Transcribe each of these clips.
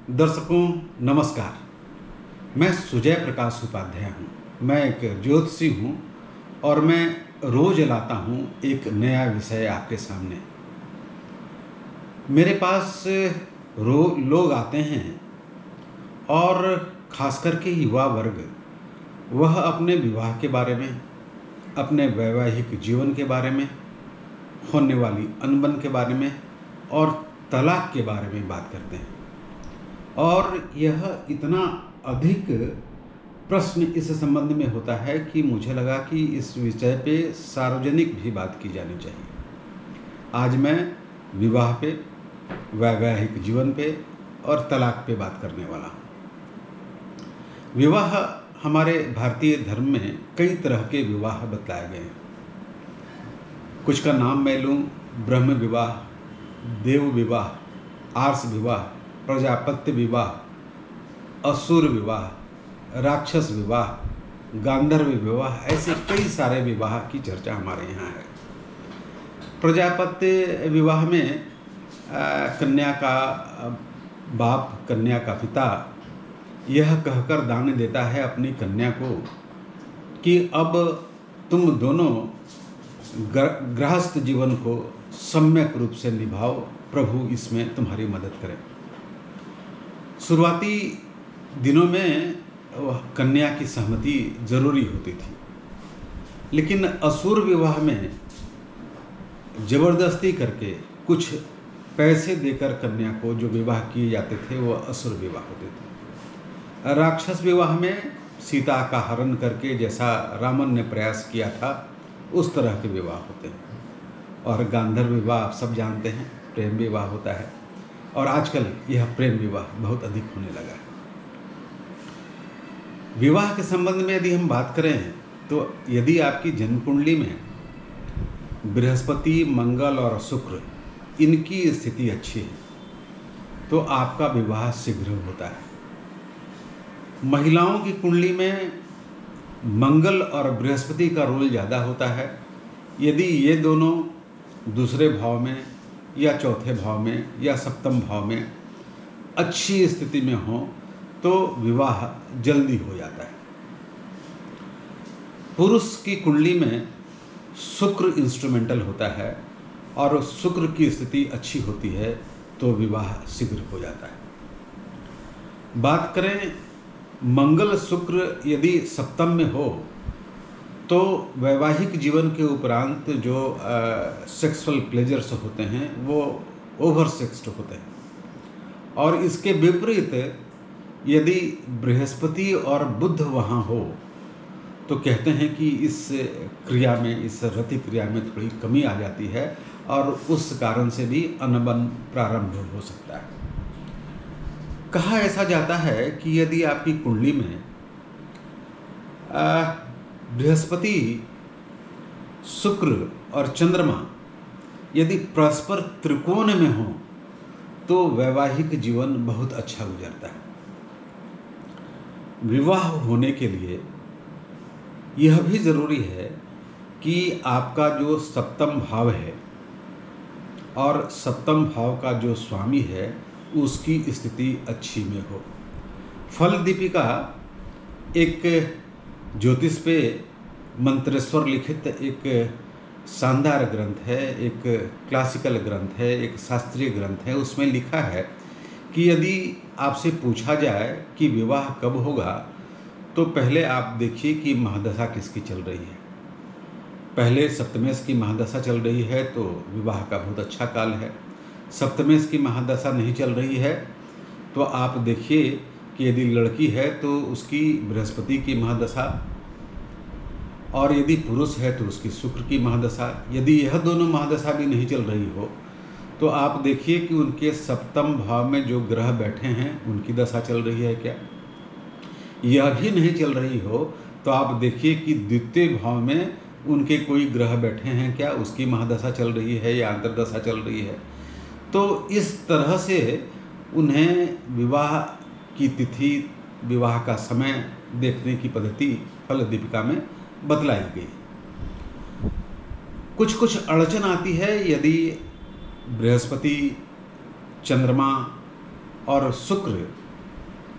दर्शकों नमस्कार। मैं सुजय प्रकाश उपाध्याय हूँ। मैं एक ज्योतिषी हूँ और मैं रोज लाता हूँ एक नया विषय आपके सामने। मेरे पास लोग आते हैं और खास करके युवा वर्ग, वह अपने विवाह के बारे में, अपने वैवाहिक जीवन के बारे में, होने वाली अनबन के बारे में और तलाक के बारे में बात करते हैं। और यह इतना अधिक प्रश्न इस संबंध में होता है कि मुझे लगा कि इस विषय पे सार्वजनिक भी बात की जानी चाहिए। आज मैं विवाह पे, वैवाहिक जीवन पे और तलाक पे बात करने वाला हूँ। विवाह हमारे भारतीय धर्म में कई तरह के विवाह बतलाए गए हैं। कुछ का नाम मैं लूँ: ब्रह्म विवाह, देव विवाह, आर्ष विवाह, प्रजापत्य विवाह, असुर विवाह, राक्षस विवाह, गांधर्व विवाह। ऐसे कई सारे विवाह की चर्चा हमारे यहाँ है। प्रजापत्य विवाह में कन्या का बाप, कन्या का पिता यह कहकर दान देता है अपनी कन्या को कि अब तुम दोनों गृहस्थ जीवन को सम्यक रूप से निभाओ, प्रभु इसमें तुम्हारी मदद करें। शुरुआती दिनों में कन्या की सहमति जरूरी होती थी, लेकिन असुर विवाह में जबरदस्ती करके कुछ पैसे देकर कन्या को जो विवाह किए जाते थे वो असुर विवाह होते थे। राक्षस विवाह में सीता का हरण करके, जैसा रावण ने प्रयास किया था, उस तरह के विवाह होते हैं। और गांधर्व विवाह आप सब जानते हैं, प्रेम विवाह होता है। और आजकल यह प्रेम विवाह बहुत अधिक होने लगा है। विवाह के संबंध में यदि हम बात करें तो यदि आपकी जन्म कुंडली में बृहस्पति, मंगल और शुक्र, इनकी स्थिति अच्छी है तो आपका विवाह शीघ्र होता है। महिलाओं की कुंडली में मंगल और बृहस्पति का रोल ज़्यादा होता है। यदि ये दोनों दूसरे भाव में या चौथे भाव में या सप्तम भाव में अच्छी स्थिति में हो तो विवाह जल्दी हो जाता है। पुरुष की कुंडली में शुक्र इंस्ट्रूमेंटल होता है और शुक्र की स्थिति अच्छी होती है तो विवाह शीघ्र हो जाता है। बात करें मंगल शुक्र यदि सप्तम में हो तो वैवाहिक जीवन के उपरांत जो सेक्सुअल प्लेजर्स होते हैं वो ओवर सेक्स्ड होते हैं। और इसके विपरीत यदि बृहस्पति और बुध वहाँ हो तो कहते हैं कि इस क्रिया में, इस रति क्रिया में थोड़ी कमी आ जाती है और उस कारण से भी अनबन प्रारंभ हो सकता है। कहा ऐसा जाता है कि यदि आपकी कुंडली में बृहस्पति, शुक्र और चंद्रमा यदि परस्पर त्रिकोण में हो तो वैवाहिक जीवन बहुत अच्छा गुजरता है। विवाह होने के लिए यह भी ज़रूरी है कि आपका जो सप्तम भाव है और सप्तम भाव का जो स्वामी है उसकी स्थिति अच्छी में हो। फल दीपिका एक ज्योतिष पे मंत्रेश्वर लिखित एक शानदार ग्रंथ है, एक क्लासिकल ग्रंथ है, एक शास्त्रीय ग्रंथ है। उसमें लिखा है कि यदि आपसे पूछा जाए कि विवाह कब होगा तो पहले आप देखिए कि महादशा किसकी चल रही है। पहले सप्तमेश की महादशा चल रही है तो विवाह का बहुत अच्छा काल है। सप्तमेश की महादशा नहीं चल रही है तो आप देखिए कि यदि लड़की है तो उसकी बृहस्पति की महादशा, और यदि पुरुष है तो उसकी शुक्र की महादशा। यदि यह दोनों महादशा भी नहीं चल रही हो तो आप देखिए कि उनके सप्तम भाव में जो ग्रह बैठे हैं उनकी दशा चल रही है क्या। यह भी नहीं चल रही हो तो आप देखिए कि द्वितीय भाव में उनके कोई ग्रह बैठे हैं क्या, उसकी महादशा चल रही है या अंतर्दशा चल रही है। तो इस तरह से उन्हें विवाह की तिथि, विवाह का समय देखने की पद्धति फल दीपिका में बतलाई गई। कुछ अड़चन आती है यदि बृहस्पति, चंद्रमा और शुक्र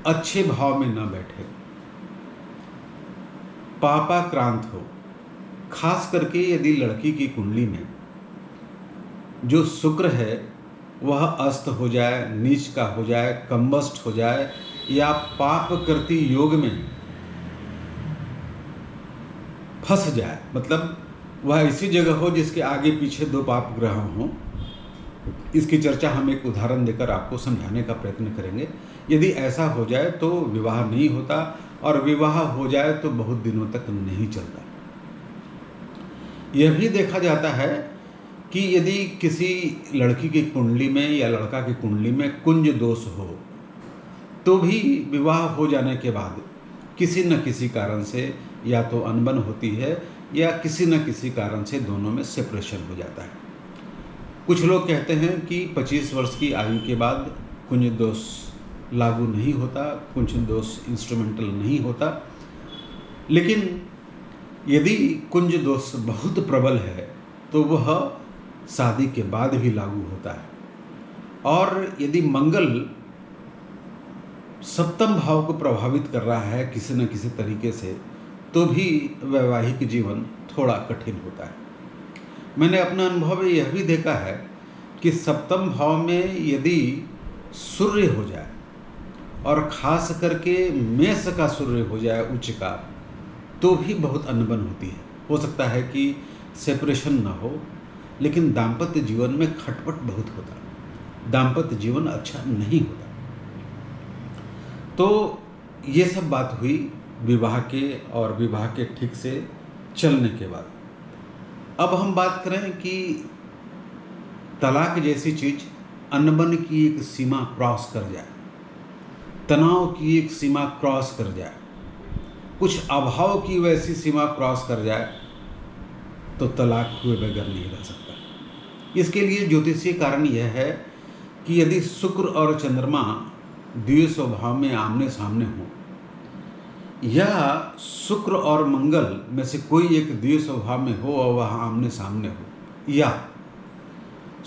अच्छे भाव में न बैठे, पापाक्रांत हो, खास करके यदि लड़की की कुंडली में जो शुक्र है वह अस्त हो जाए, नीच का हो जाए, कम्बस्ट हो जाए या पाप करती योग में फंस जाए, मतलब वह ऐसी जगह हो जिसके आगे पीछे 2 पाप ग्रह हों। इसकी चर्चा हम एक उदाहरण देकर आपको समझाने का प्रयत्न करेंगे। यदि ऐसा हो जाए तो विवाह नहीं होता, और विवाह हो जाए तो बहुत दिनों तक नहीं चलता। यह भी देखा जाता है कि यदि किसी लड़की की कुंडली में या लड़का की कुंडली में कुंज दोष हो तो भी विवाह हो जाने के बाद किसी न किसी कारण से या तो अनबन होती है या किसी न किसी कारण से दोनों में सेपरेशन हो जाता है। कुछ लोग कहते हैं कि 25 वर्ष की आयु के बाद कुंज दोष लागू नहीं होता, कुंज दोष इंस्ट्रूमेंटल नहीं होता, लेकिन यदि कुंज दोष बहुत प्रबल है तो वह शादी के बाद भी लागू होता है। और यदि मंगल सप्तम भाव को प्रभावित कर रहा है किसी न किसी तरीके से, तो भी वैवाहिक जीवन थोड़ा कठिन होता है। मैंने अपना अनुभव में यह भी देखा है कि सप्तम भाव में यदि सूर्य हो जाए, और ख़ास करके मेष का सूर्य हो जाए उच्च का, तो भी बहुत अनबन होती है। हो सकता है कि सेपरेशन ना हो, लेकिन दाम्पत्य जीवन में खटपट बहुत होता है, दाम्पत्य जीवन अच्छा नहीं होता। तो ये सब बात हुई विवाह के और विवाह के ठीक से चलने के बाद। अब हम बात करें कि तलाक जैसी चीज़ अनबन की एक सीमा क्रॉस कर जाए, तनाव की एक सीमा क्रॉस कर जाए, कुछ अभाव की वैसी सीमा क्रॉस कर जाए, तो तलाक हुए बगैर नहीं रह सकता। इसके लिए ज्योतिषीय कारण यह है कि यदि शुक्र और चंद्रमा द्वितीय स्वभाव में आमने सामने हो, या शुक्र और मंगल में से कोई एक द्वितीय स्वभाव में हो और वह आमने सामने हो, या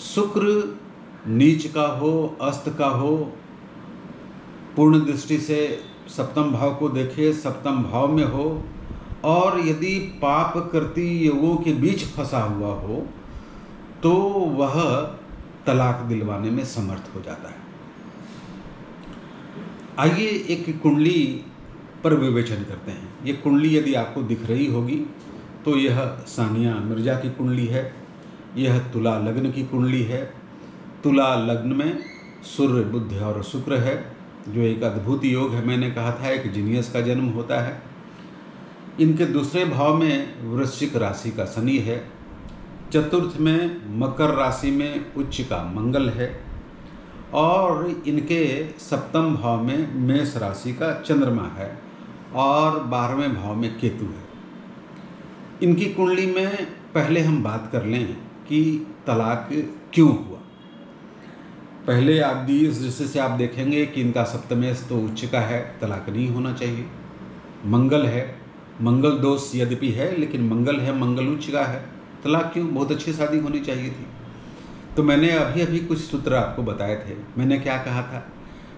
शुक्र नीच का हो, अस्त का हो, पूर्ण दृष्टि से सप्तम भाव को देखे, सप्तम भाव में हो, और यदि पाप करती योगों के बीच फंसा हुआ हो, तो वह तलाक दिलवाने में समर्थ हो जाता है। आइए एक कुंडली पर विवेचन करते हैं। ये कुंडली यदि आपको दिख रही होगी तो यह सानिया मिर्जा की कुंडली है। यह तुला लग्न की कुंडली है। तुला लग्न में सूर्य, बुध और शुक्र है, जो एक अद्भुत योग है। मैंने कहा था एक जीनियस का जन्म होता है। इनके दूसरे भाव में वृश्चिक राशि का शनि है। चतुर्थ में मकर राशि में उच्च का मंगल है, और इनके सप्तम भाव में मेष राशि का चंद्रमा है, और 12वें भाव में केतु है। इनकी कुंडली में पहले हम बात कर लें कि तलाक क्यों हुआ। पहले आप इस दृष्टि से आप देखेंगे कि इनका सप्तमेश तो उच्च का है, तलाक नहीं होना चाहिए। मंगल है, मंगल दोष यद्यपि है, लेकिन मंगल है, मंगल उच्च का है, तलाक क्यों? बहुत अच्छी शादी होनी चाहिए थी। तो मैंने अभी कुछ सूत्र आपको बताए थे। मैंने क्या कहा था?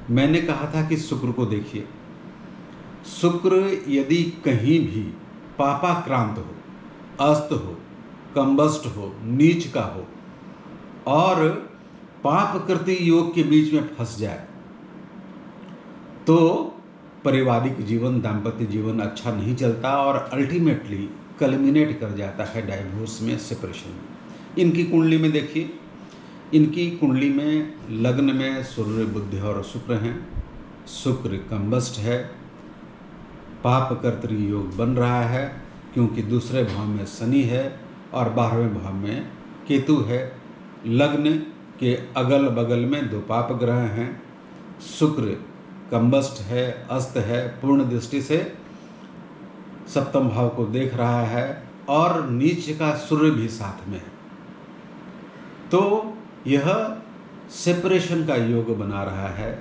मैंने कहा था कि शुक्र को देखिए। शुक्र यदि कहीं भी पापाक्रांत हो, अस्त हो, कम्बस्ट हो, नीच का हो, और पाप करते योग के बीच में फंस जाए, तो पारिवारिक जीवन, दाम्पत्य जीवन अच्छा नहीं चलता, और अल्टीमेटली कल्मिनेट कर जाता है डाइवोर्स में, सेपरेशन में। इनकी कुंडली में देखिए, इनकी कुंडली में लग्न में सूर्य, बुध और शुक्र हैं। शुक्र कम्बस्ट है, पाप कर्तृ योग बन रहा है, क्योंकि दूसरे भाव में शनि है और 12वें भाव में केतु है। लग्न के अगल बगल में 2 पाप ग्रह हैं। शुक्र कम्बस्ट है, अस्त है, पूर्ण दृष्टि से सप्तम भाव को देख रहा है, और नीच का सूर्य भी साथ में है। तो यह सेपरेशन का योग बना रहा है,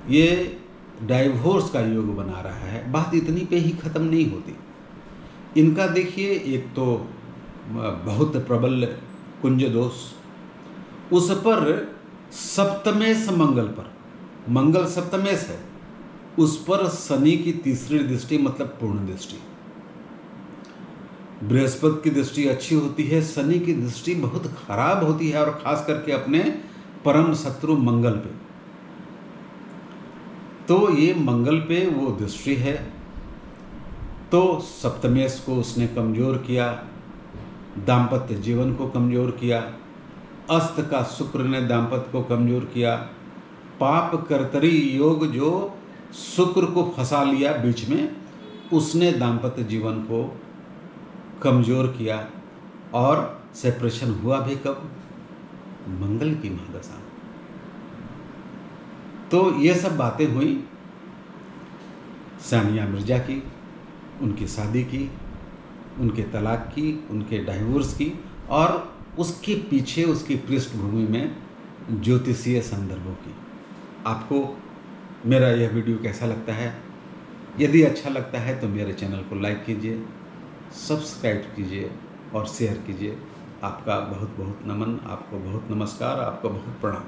ये डाइवोर्स का योग बना रहा है। बात इतनी पे ही ख़त्म नहीं होती। इनका देखिए, एक तो बहुत प्रबल कुंज दोष, उस पर सप्तमेश मंगल पर, मंगल सप्तमेश है, उस पर शनि की तीसरी दृष्टि मतलब पूर्ण दृष्टि। बृहस्पति की दृष्टि अच्छी होती है, शनि की दृष्टि बहुत खराब होती है, और खास करके अपने परम शत्रु मंगल पे। तो ये मंगल पे वो दृष्टि है, तो सप्तमेश को उसने कमजोर किया, दाम्पत्य जीवन को कमजोर किया। अस्त का शुक्र ने दाम्पत्य को कमजोर किया। पाप कर्तरी योग जो शुक्र को फंसा लिया बीच में, उसने दाम्पत्य जीवन को कमजोर किया। और सेपरेशन हुआ भी कब? मंगल की महादशा में। तो ये सब बातें हुई सानिया मिर्जा की, उनकी शादी की, उनके तलाक की, उनके डाइवोर्स की, और उसके पीछे उसकी पृष्ठभूमि में ज्योतिषीय संदर्भों की। आपको मेरा यह वीडियो कैसा लगता है? यदि अच्छा लगता है तो मेरे चैनल को लाइक कीजिए, सब्सक्राइब कीजिए और शेयर कीजिए। आपका बहुत बहुत नमन, आपको बहुत नमस्कार, आपको बहुत प्रणाम।